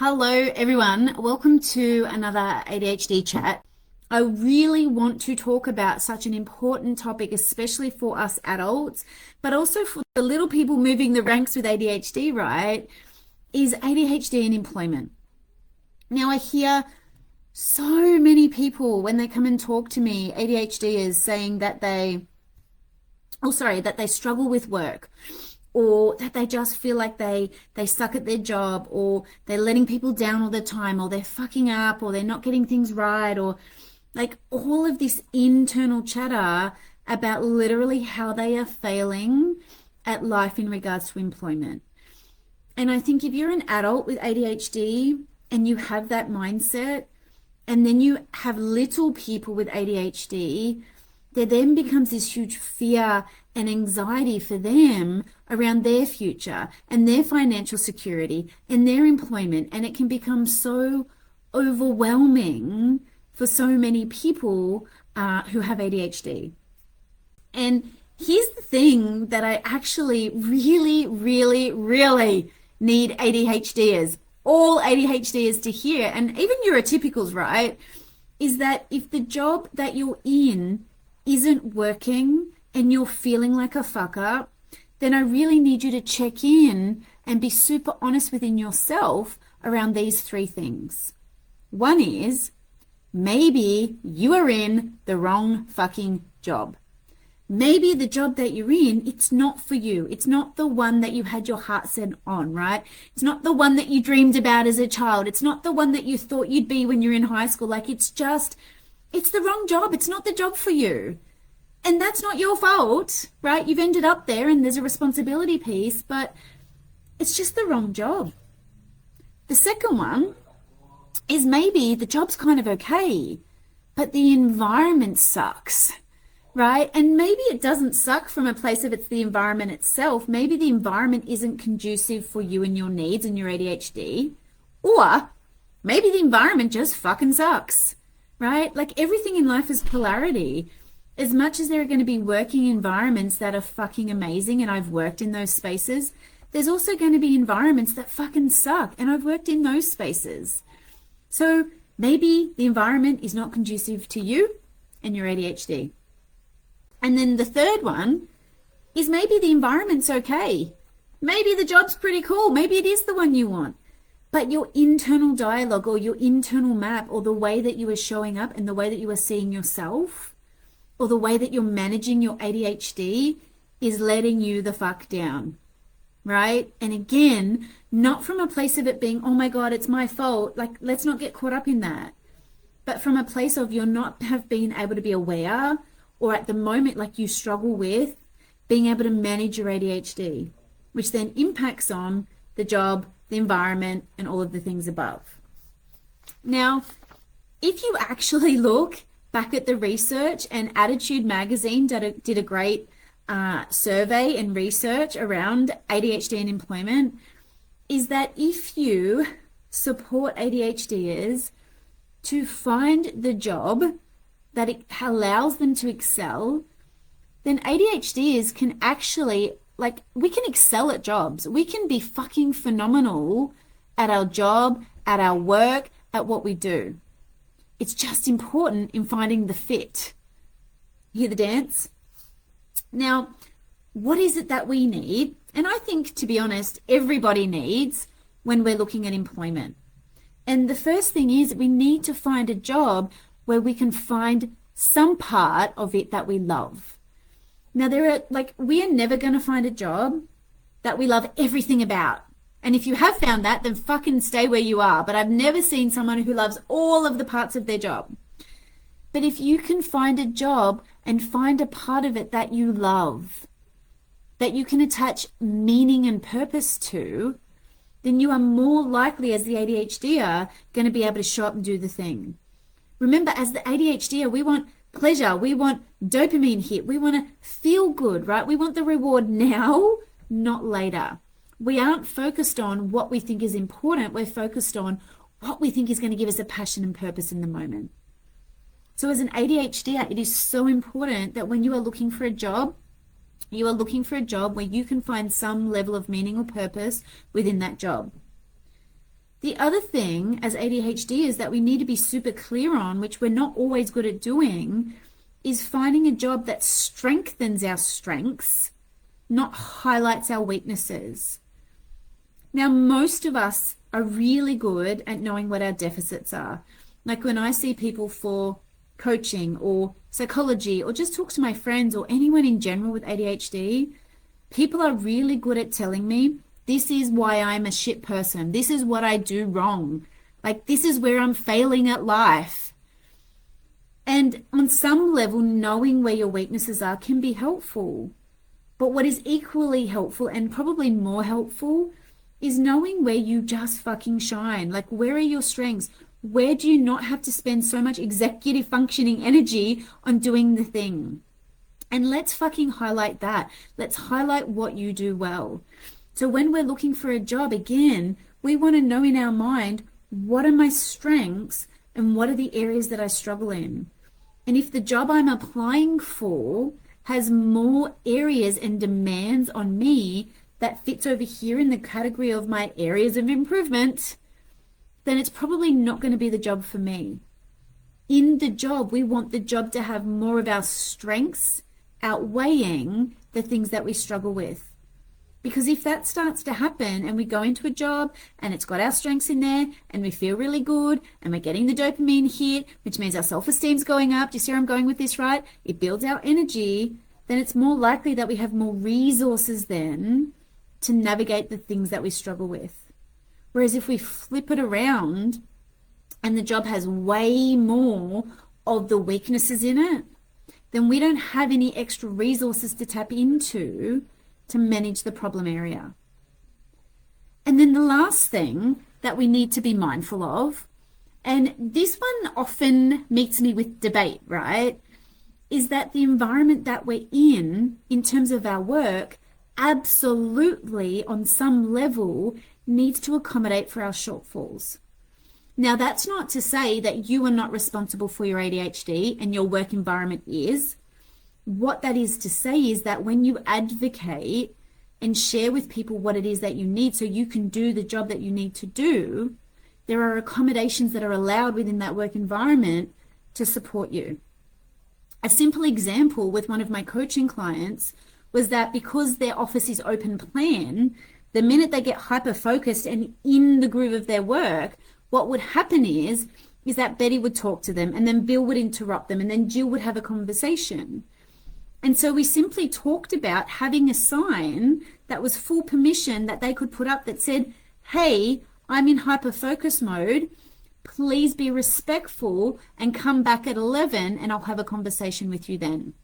Hello, everyone. Welcome to another ADHD chat. I really want to talk about such an important topic, especially for us adults, but also for the little people moving the ranks with ADHD, right? Is ADHD and employment. Now, I hear so many people when they come and talk to me, ADHDers, saying that that they struggle with work, or that they just feel like they suck at their job, or they're letting people down all the time, or they're fucking up, or they're not getting things right, or like all of this internal chatter about literally how they are failing at life in regards to employment. And I think if you're an adult with ADHD and you have that mindset, and then you have little people with ADHD, there then becomes this huge fear and anxiety for them around their future and their financial security and their employment. And it can become so overwhelming for so many people who have ADHD. And here's the thing that I actually really need ADHDers, all ADHDers to hear, and even neurotypicals, right, is that if the job that you're in isn't working and you're feeling like a fuck up, then I really need you to check in and be super honest within yourself around these three things. One is, maybe you are in the wrong fucking job. Maybe the job that you're in, it's not for you. It's not the one that you had your heart set on, right? It's not the one that you dreamed about as a child. It's not the one that you thought you'd be when you're in high school. Like, it's the wrong job. It's not the job for you. And that's not your fault, right? You've ended up there and there's a responsibility piece, but it's just the wrong job. The second one is maybe the job's kind of okay, but the environment sucks, right? And maybe it doesn't suck from a place of it's the environment itself. Maybe the environment isn't conducive for you and your needs and your ADHD, or maybe the environment just fucking sucks, right? Like, everything in life is polarity. As much as there are going to be working environments that are fucking amazing, and I've worked in those spaces, there's also going to be environments that fucking suck, and I've worked in those spaces. So maybe the environment is not conducive to you and your ADHD. And then the third one is maybe the environment's okay. Maybe the job's pretty cool. Maybe it is the one you want. But your internal dialogue, or your internal map, or the way that you are showing up and the way that you are seeing yourself, or the way that you're managing your ADHD, is letting you the fuck down, right? And again, not from a place of it being, oh my God, it's my fault. Like, let's not get caught up in that. But from a place of you're not have been able to be aware, or at the moment, like, you struggle with being able to manage your ADHD, which then impacts on the job, the environment, and all of the things above. Now, if you actually look back at the research, and Attitude Magazine did a great survey and research around ADHD and employment, is that if you support ADHDers to find the job that it allows them to excel, then ADHDers can actually, like, we can excel at jobs. We can be fucking phenomenal at our job, at our work, at what we do. It's just important in finding the fit. Hear the dance? Now, what is it that we need? And I think, to be honest, everybody needs when we're looking at employment. And the first thing is we need to find a job where we can find some part of it that we love. Now, we are never going to find a job that we love everything about. And if you have found that, then fucking stay where you are. But I've never seen someone who loves all of the parts of their job. But if you can find a job and find a part of it that you love, that you can attach meaning and purpose to, then you are more likely, as the ADHDer, going to be able to show up and do the thing. Remember, as the ADHDer, we want pleasure. We want dopamine hit. We want to feel good, right? We want the reward now, not later. We aren't focused on what we think is important. We're focused on what we think is going to give us a passion and purpose in the moment. So as an ADHD, it is so important that when you are looking for a job, you are looking for a job where you can find some level of meaning or purpose within that job. The other thing as ADHD is that we need to be super clear on, which we're not always good at doing, is finding a job that strengthens our strengths, not highlights our weaknesses. Now, most of us are really good at knowing what our deficits are. Like when I see people for coaching or psychology or just talk to my friends or anyone in general with ADHD, people are really good at telling me, this is why I'm a shit person. This is what I do wrong. Like, this is where I'm failing at life. And on some level, knowing where your weaknesses are can be helpful. But what is equally helpful and probably more helpful is knowing where you just fucking shine. Like, where are your strengths? Where do you not have to spend so much executive functioning energy on doing the thing? And let's fucking highlight that. Let's highlight what you do well. So when we're looking for a job, again, we want to know in our mind, what are my strengths and what are the areas that I struggle in? And if the job I'm applying for has more areas and demands on me that fits over here in the category of my areas of improvement, then it's probably not going to be the job for me. In the job, we want the job to have more of our strengths outweighing the things that we struggle with. Because if that starts to happen and we go into a job and it's got our strengths in there and we feel really good and we're getting the dopamine hit, which means our self-esteem's going up, do you see where I'm going with this, right? It builds our energy, then it's more likely that we have more resources then to navigate the things that we struggle with. Whereas if we flip it around and the job has way more of the weaknesses in it, then we don't have any extra resources to tap into to manage the problem area. And then the last thing that we need to be mindful of, and this one often meets me with debate, right, is that the environment that we're in terms of our work, absolutely on some level needs to accommodate for our shortfalls. Now, that's not to say that you are not responsible for your ADHD and your work environment is. What that is to say is that when you advocate and share with people what it is that you need so you can do the job that you need to do, there are accommodations that are allowed within that work environment to support you. A simple example with one of my coaching clients was that because their office is open plan, the minute they get hyper-focused and in the groove of their work, what would happen is that Betty would talk to them and then Bill would interrupt them and then Jill would have a conversation. And so we simply talked about having a sign that was full permission that they could put up that said, hey, I'm in hyper-focus mode. Please be respectful and come back at 11 and I'll have a conversation with you then.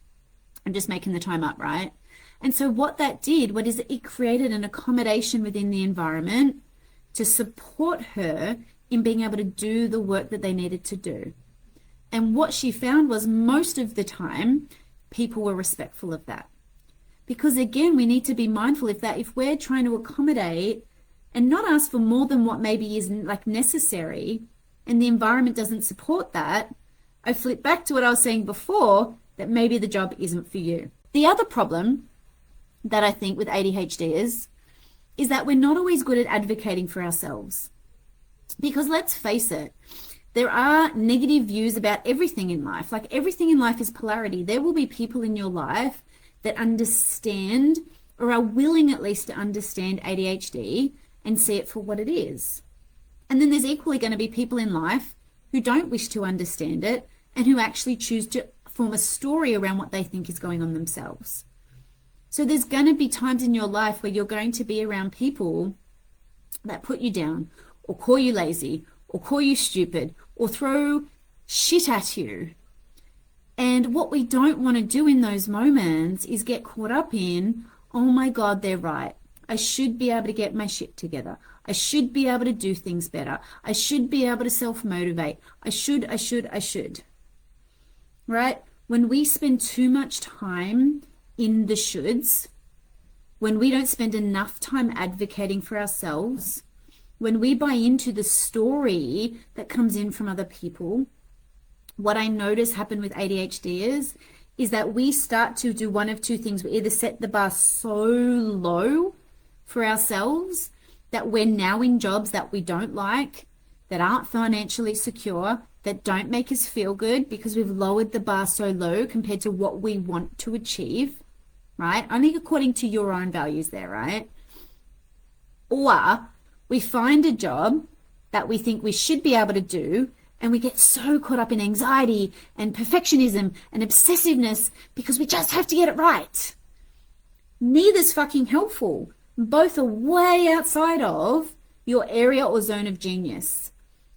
I'm just making the time up, right? And so what that did, it created an accommodation within the environment to support her in being able to do the work that they needed to do. And what she found was most of the time, people were respectful of that. Because again, we need to be mindful if we're trying to accommodate and not ask for more than what maybe isn't like necessary, and the environment doesn't support that, I flip back to what I was saying before, that maybe the job isn't for you. The other problem that I think with ADHD is that we're not always good at advocating for ourselves. Because let's face it, there are negative views about everything in life. Like everything in life is polarity. There will be people in your life that understand or are willing at least to understand ADHD and see it for what it is. And then there's equally going to be people in life who don't wish to understand it and who actually choose to form a story around what they think is going on themselves. So there's going to be times in your life where you're going to be around people that put you down or call you lazy or call you stupid or throw shit at you. And what we don't want to do in those moments is get caught up in, oh my God, they're right. I should be able to get my shit together. I should be able to do things better. I should be able to self-motivate. I should. Right? When we spend too much time in the shoulds, when we don't spend enough time advocating for ourselves, when we buy into the story that comes in from other people, what I notice happen with ADHD is that we start to do one of two things. We either set the bar so low for ourselves that we're now in jobs that we don't like, that aren't financially secure, that don't make us feel good because we've lowered the bar so low compared to what we want to achieve, right? Only according to your own values there, right? Or we find a job that we think we should be able to do, and we get so caught up in anxiety and perfectionism and obsessiveness because we just have to get it right. Neither's fucking helpful. Both are way outside of your area or zone of genius.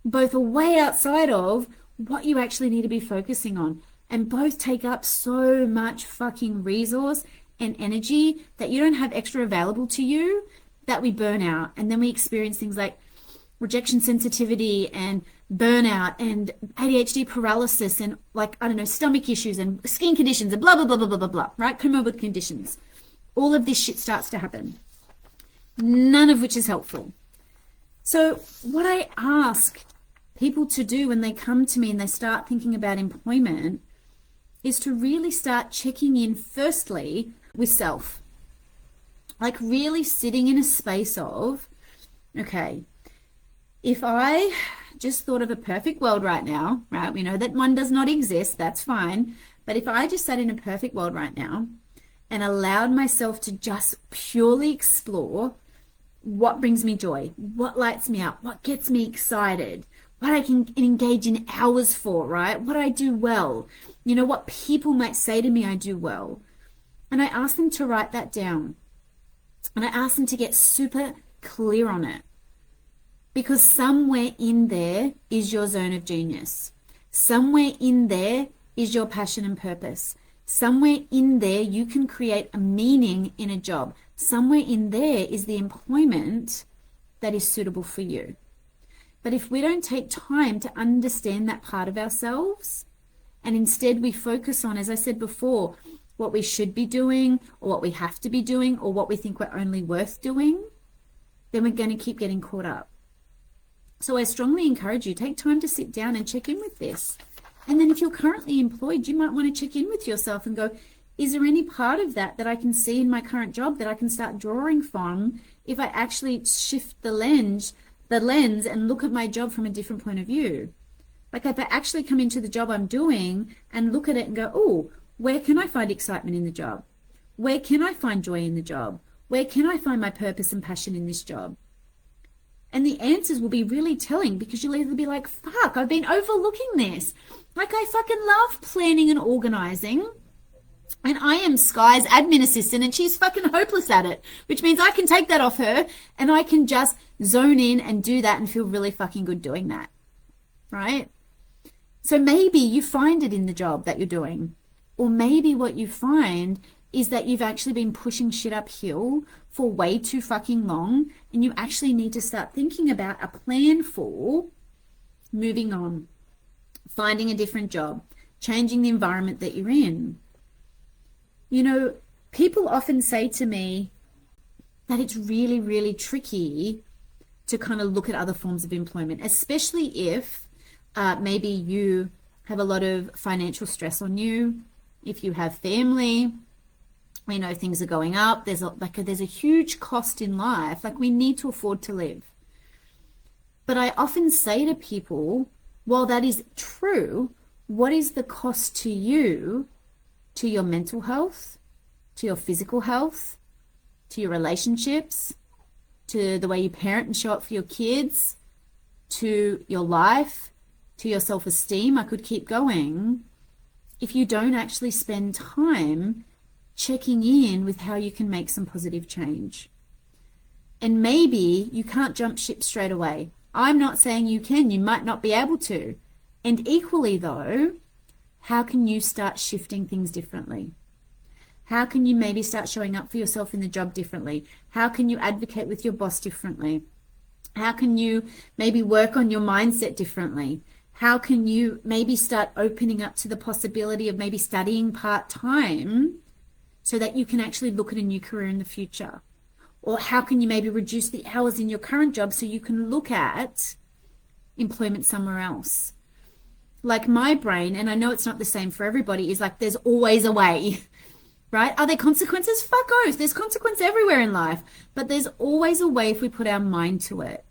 Both are way outside of what you actually need to be focusing on. And both take up so much fucking resource and energy that you don't have extra available to you, that we burn out. And then we experience things like rejection sensitivity and burnout and ADHD paralysis and, like, I don't know, stomach issues and skin conditions and blah, blah, blah, blah, blah, blah, blah, right? Comorbid conditions. All of this shit starts to happen. None of which is helpful. So what I ask people to do when they come to me and they start thinking about employment is to really start checking in firstly with self. Like really sitting in a space of, okay, if I just thought of a perfect world right now, right? We know that one does not exist, that's fine. But if I just sat in a perfect world right now and allowed myself to just purely explore what brings me joy, what lights me up, what gets me excited, what I can engage in hours for, right? What I do well, you know, what people might say to me I do well. And I ask them to write that down. And I ask them to get super clear on it. Because somewhere in there is your zone of genius. Somewhere in there is your passion and purpose. Somewhere in there you can create a meaning in a job. Somewhere in there is the employment that is suitable for you. But if we don't take time to understand that part of ourselves, and instead we focus on, as I said before, what we should be doing or what we have to be doing or what we think we're only worth doing, then we're going to keep getting caught up. So I strongly encourage you, take time to sit down and check in with this. And then if you're currently employed, you might want to check in with yourself and go, is there any part of that I can see in my current job that I can start drawing from if I actually shift the lens and look at my job from a different point of view? Like if I actually come into the job I'm doing and look at it and go, oh, where can I find excitement in the job? Where can I find joy in the job? Where can I find my purpose and passion in this job? And the answers will be really telling, because you'll either be like, fuck, I've been overlooking this. Like I fucking love planning and organizing. And I am Sky's admin assistant and she's fucking hopeless at it, which means I can take that off her and I can just zone in and do that and feel really fucking good doing that, right? So maybe you find it in the job that you're doing, or maybe what you find is that you've actually been pushing shit uphill for way too fucking long, and you actually need to start thinking about a plan for moving on, finding a different job, changing the environment that you're in. You know, people often say to me that it's really, really tricky to kind of look at other forms of employment, especially if maybe you have a lot of financial stress on you, if you have family, you know, things are going up, there's a huge cost in life, like we need to afford to live. But I often say to people, while that is true, what is the cost to you, to your mental health, to your physical health, to your relationships, to the way you parent and show up for your kids, to your life, to your self-esteem? I could keep going. If you don't actually spend time checking in with how you can make some positive change. And maybe you can't jump ship straight away. I'm not saying you can, you might not be able to. And equally though, how can you start shifting things differently? How can you maybe start showing up for yourself in the job differently? How can you advocate with your boss differently? How can you maybe work on your mindset differently? How can you maybe start opening up to the possibility of maybe studying part-time so that you can actually look at a new career in the future? Or how can you maybe reduce the hours in your current job so you can look at employment somewhere else? Like my brain, and I know it's not the same for everybody, is like there's always a way. right? Are there consequences? Fuck oath. There's consequence everywhere in life, but there's always a way if we put our mind to it.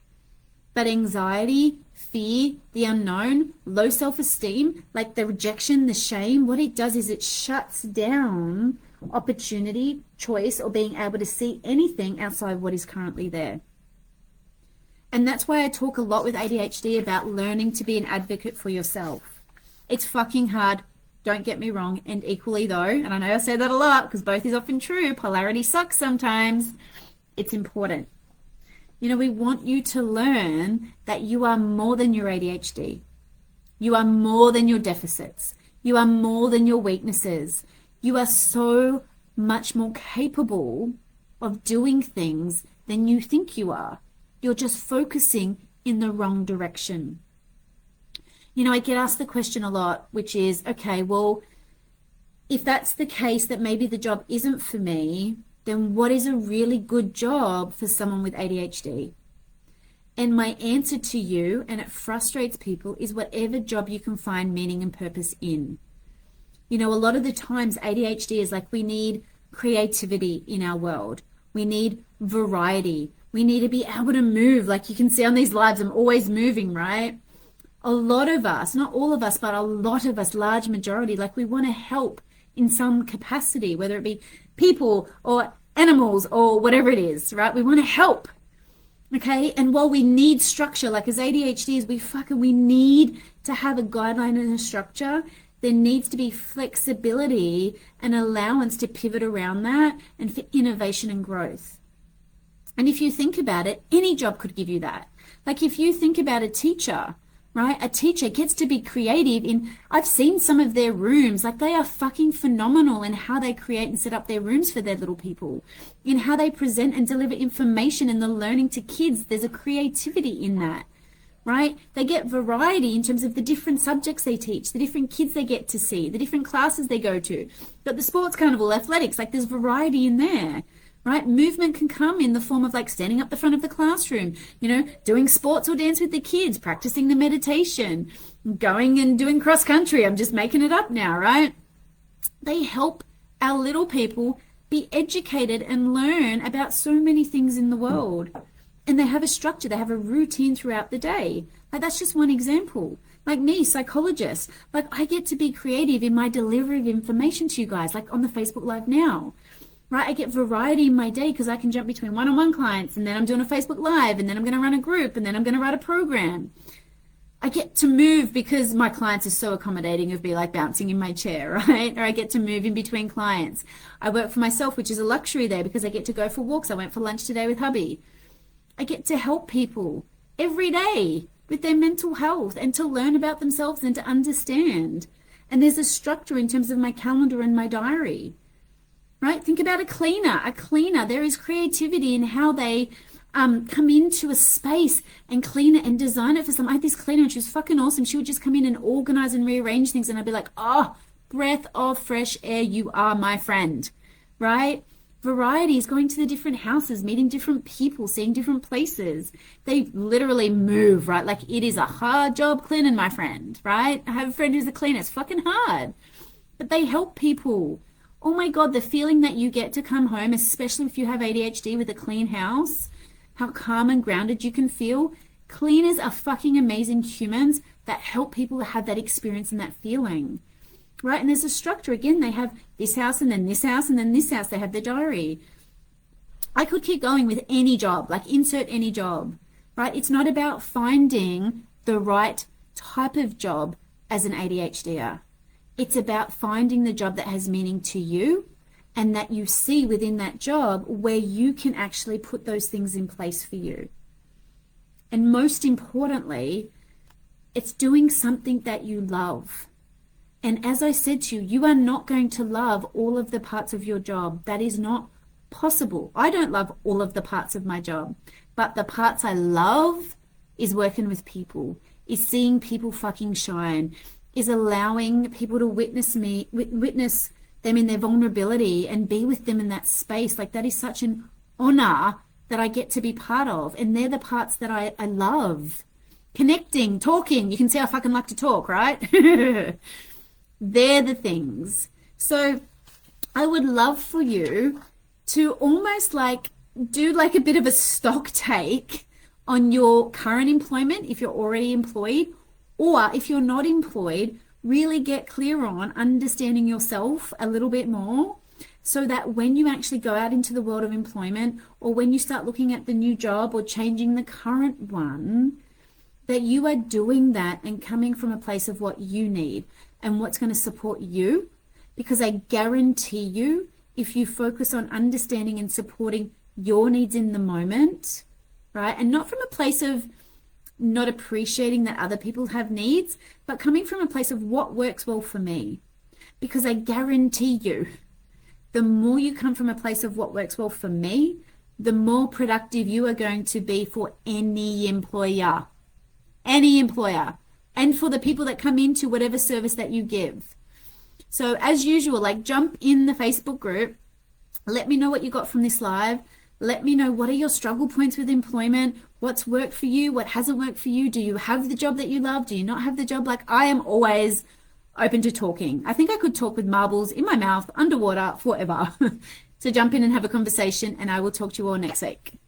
But anxiety, fear, the unknown, low self-esteem, like the rejection, the shame, what it does is it shuts down opportunity, choice, or being able to see anything outside what is currently there. And that's why I talk a lot with ADHD about learning to be an advocate for yourself. It's fucking hard, don't get me wrong, and equally though, and I know I say that a lot because both is often true, polarity sucks sometimes, it's important. You know, we want you to learn that you are more than your ADHD. You are more than your deficits. You are more than your weaknesses. You are so much more capable of doing things than you think you are. You're just focusing in the wrong direction. You know, I get asked the question a lot, which is, okay, well, if that's the case, that maybe the job isn't for me, then what is a really good job for someone with ADHD? And my answer to you, and it frustrates people, is whatever job you can find meaning and purpose in. You know, a lot of the times ADHD is like, we need creativity in our world. We need variety. We need to be able to move. Like you can see on these lives, I'm always moving, right? A lot of us, not all of us, but a lot of us, large majority, like we want to help in some capacity, whether it be people or animals or whatever it is, right? We want to help. Okay. And while we need structure, like as ADHDs, we need to have a guideline and a structure. There needs to be flexibility and allowance to pivot around that and for innovation and growth. And if you think about it, any job could give you that. Like if you think about a teacher, right? A teacher gets to be creative in, I've seen some of their rooms, like they are fucking phenomenal in how they create and set up their rooms for their little people, in how they present and deliver information and the learning to kids. There's a creativity in that, right? They get variety in terms of the different subjects they teach, the different kids they get to see, the different classes they go to. But the sports carnival, athletics, like there's variety in there. Right? Movement can come in the form of like standing up the front of the classroom, you know, doing sports or dance with the kids, practicing the meditation, going and doing cross country. I'm just making it up now, right? They help our little people be educated and learn about so many things in the world. And they have a structure, they have a routine throughout the day. Like that's just one example. Like me, psychologist, like I get to be creative in my delivery of information to you guys, like on the Facebook Live now. Right, I get variety in my day because I can jump between one-on-one clients and then I'm doing a Facebook Live and then I'm going to run a group and then I'm going to write a program. I get to move because my clients are so accommodating of me like bouncing in my chair, right? Or I get to move in between clients. I work for myself, which is a luxury there because I get to go for walks. I went for lunch today with hubby. I get to help people every day with their mental health and to learn about themselves and to understand. And there's a structure in terms of my calendar and my diary. Right? Think about a cleaner. A cleaner, there is creativity in how they come into a space and clean it and design it for some. I had this cleaner and she was fucking awesome. She would just come in and organize and rearrange things and I'd be like, oh, breath of fresh air, you are my friend, right? Variety is going to the different houses, meeting different people, seeing different places. They literally move, right? Like it is a hard job cleaning, my friend, right? I have a friend who's a cleaner. It's fucking hard, but they help people. Oh my God, the feeling that you get to come home, especially if you have ADHD with a clean house, how calm and grounded you can feel. Cleaners are fucking amazing humans that help people have that experience and that feeling, right? And there's a structure. Again, they have this house and then this house and then this house. They have their diary. I could keep going with any job, like insert any job, right? It's not about finding the right type of job as an ADHDer. It's about finding the job that has meaning to you and that you see within that job where you can actually put those things in place for you. And most importantly, it's doing something that you love. And as I said to you, you are not going to love all of the parts of your job. That is not possible. I don't love all of the parts of my job, but the parts I love is working with people, is seeing people fucking shine, is allowing people to witness them in their vulnerability and be with them in that space. Like that is such an honor that I get to be part of. And they're the parts that I love. Connecting, talking. You can see I fucking like to talk, right? They're the things. So I would love for you to almost like do like a bit of a stock take on your current employment if you're already employed, or if you're not employed, really get clear on understanding yourself a little bit more, so that when you actually go out into the world of employment, or when you start looking at the new job or changing the current one, that you are doing that and coming from a place of what you need and what's going to support you. Because I guarantee you, if you focus on understanding and supporting your needs in the moment, right, and not from a place of not appreciating that other people have needs, but coming from a place of what works well for me. Because I guarantee you, the more you come from a place of what works well for me, the more productive you are going to be for any employer, and for the people that come into whatever service that you give. So as usual, like, jump in the Facebook group. Let me know what you got from this live. Let me know, what are your struggle points with employment? What's worked for you? What hasn't worked for you? Do you have the job that you love? Do you not have the job? Like, I am always open to talking. I think I could talk with marbles in my mouth, underwater, forever. So jump in and have a conversation, and I will talk to you all next week.